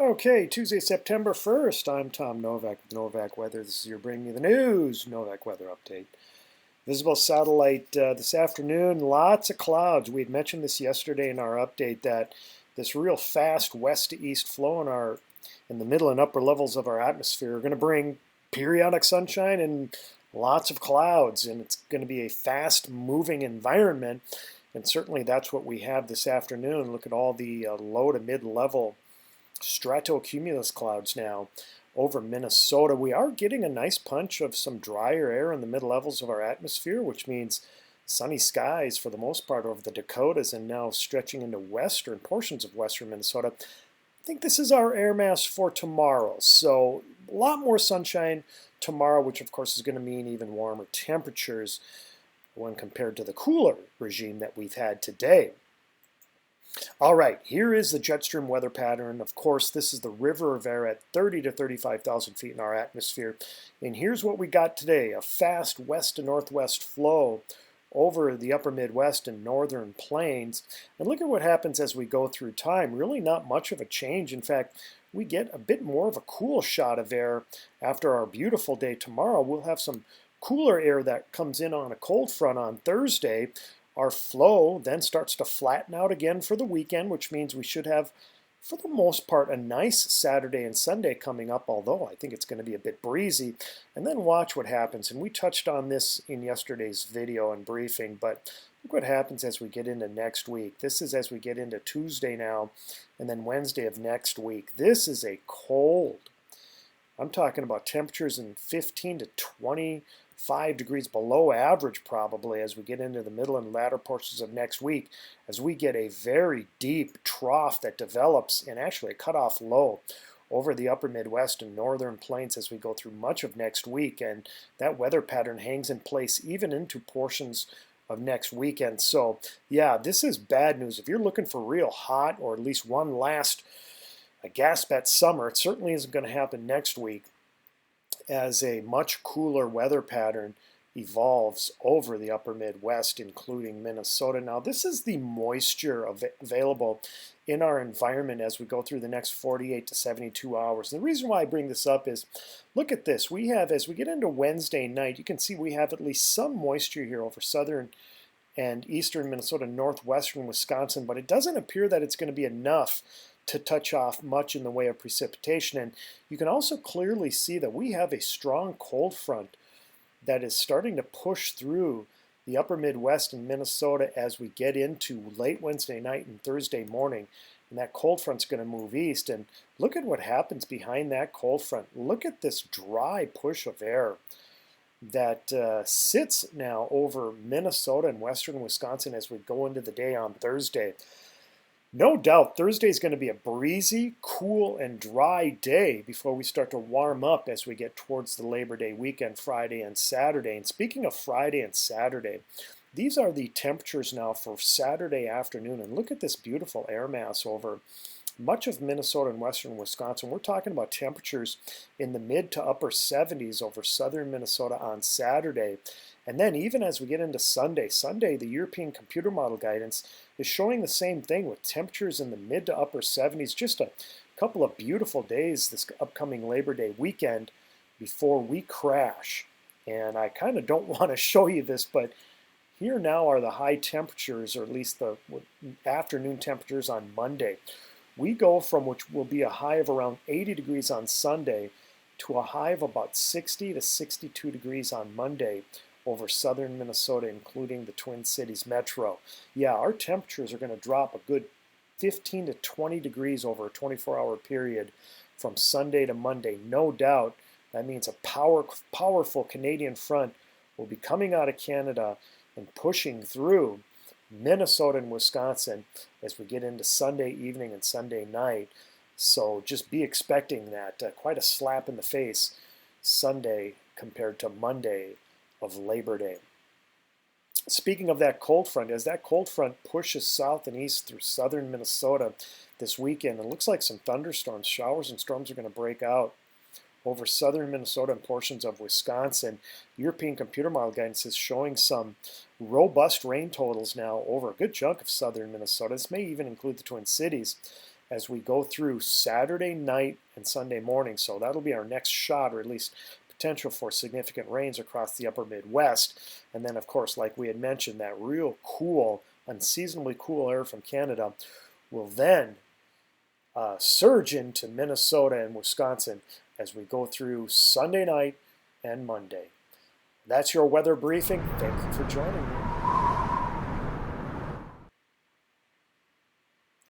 Okay, Tuesday, September 1st. I'm Tom Novak with Novak Weather. This is your Bring Me the News Novak Weather Update. Visible satellite this afternoon, lots of clouds. We had mentioned this yesterday in our update that this real fast west to east flow in the middle and upper levels of our atmosphere are going to bring periodic sunshine and lots of clouds, and it's going to be a fast moving environment. And certainly that's what we have this afternoon. Look at all the low to mid level stratocumulus clouds now over Minnesota. We are getting a nice punch of some drier air in the mid levels of our atmosphere, which means sunny skies for the most part over the Dakotas and now stretching into western portions of western Minnesota. I think this is our air mass for tomorrow. So a lot more sunshine tomorrow, which of course is going to mean even warmer temperatures when compared to the cooler regime that we've had today. All right, here is the jet stream weather pattern. Of course, this is the river of air at 30 to 35,000 feet in our atmosphere. And here's what we got today, a fast west to northwest flow over the upper Midwest and northern plains. And look at what happens as we go through time. Really not much of a change. In fact, we get a bit more of a cool shot of air after our beautiful day tomorrow. We'll have some cooler air that comes in on a cold front on Thursday. Our flow then starts to flatten out again for the weekend, which means we should have, for the most part, a nice Saturday and Sunday coming up, although I think it's going to be a bit breezy. And then watch what happens. And we touched on this in yesterday's video and briefing, but look what happens as we get into next week. This is as we get into Tuesday now, and then Wednesday of next week. This is a cold. I'm talking about temperatures in 15 to 25 degrees below average probably as we get into the middle and latter portions of next week, as we get a very deep trough that develops and actually a cutoff low over the upper Midwest and northern plains as we go through much of next week. And that weather pattern hangs in place even into portions of next weekend. So yeah, this is bad news. If you're looking for real hot or at least one last gasp at summer, it certainly isn't going to happen next week as a much cooler weather pattern evolves over the upper Midwest, including Minnesota. Now, this is the moisture available in our environment as we go through the next 48 to 72 hours. And the reason why I bring this up is, look at this. We have, as we get into Wednesday night, you can see we have at least some moisture here over southern and eastern Minnesota, northwestern Wisconsin, but it doesn't appear that it's going to be enough to touch off much in the way of precipitation. And you can also clearly see that we have a strong cold front that is starting to push through the upper Midwest and Minnesota as we get into late Wednesday night and Thursday morning. And that cold front's going to move east. And look at what happens behind that cold front. Look at this dry push of air that sits now over Minnesota and western Wisconsin as we go into the day on Thursday. No doubt Thursday is going to be a breezy, cool, and dry day before we start to warm up as we get towards the Labor Day weekend, Friday and Saturday. And speaking of Friday and Saturday, these are the temperatures now for Saturday afternoon. And look at this beautiful air mass over much of Minnesota and western Wisconsin. We're talking about temperatures in the mid to upper 70s over southern Minnesota on Saturday. And then even as we get into Sunday, the European computer model guidance is showing the same thing with temperatures in the mid to upper 70s. Just a couple of beautiful days this upcoming Labor Day weekend before we crash. And I kind of don't want to show you this, but here now are the high temperatures, or at least the afternoon temperatures on Monday. We go from which will be a high of around 80 degrees on Sunday to a high of about 60 to 62 degrees on Monday over southern Minnesota, including the Twin Cities metro. Yeah, our temperatures are going to drop a good 15 to 20 degrees over a 24-hour period from Sunday to Monday. No doubt that means a powerful Canadian front will be coming out of Canada and pushing through Minnesota and Wisconsin as we get into Sunday evening and Sunday night. So just be expecting that. Quite a slap in the face Sunday compared to Monday of Labor Day. Speaking of that cold front, as that cold front pushes south and east through southern Minnesota this weekend, it looks like some thunderstorms, showers and storms are going to break out over southern Minnesota and portions of Wisconsin. European computer model guidance is showing some robust rain totals now over a good chunk of southern Minnesota. This may even include the Twin Cities. as we go through Saturday night and Sunday morning. So that'll be our next shot, or at least potential for significant rains across the upper Midwest. And then, of course, like we had mentioned, that real cool, unseasonably cool air from Canada will then surge into Minnesota and Wisconsin as we go through Sunday night and Monday. That's your weather briefing. Thank you for joining me.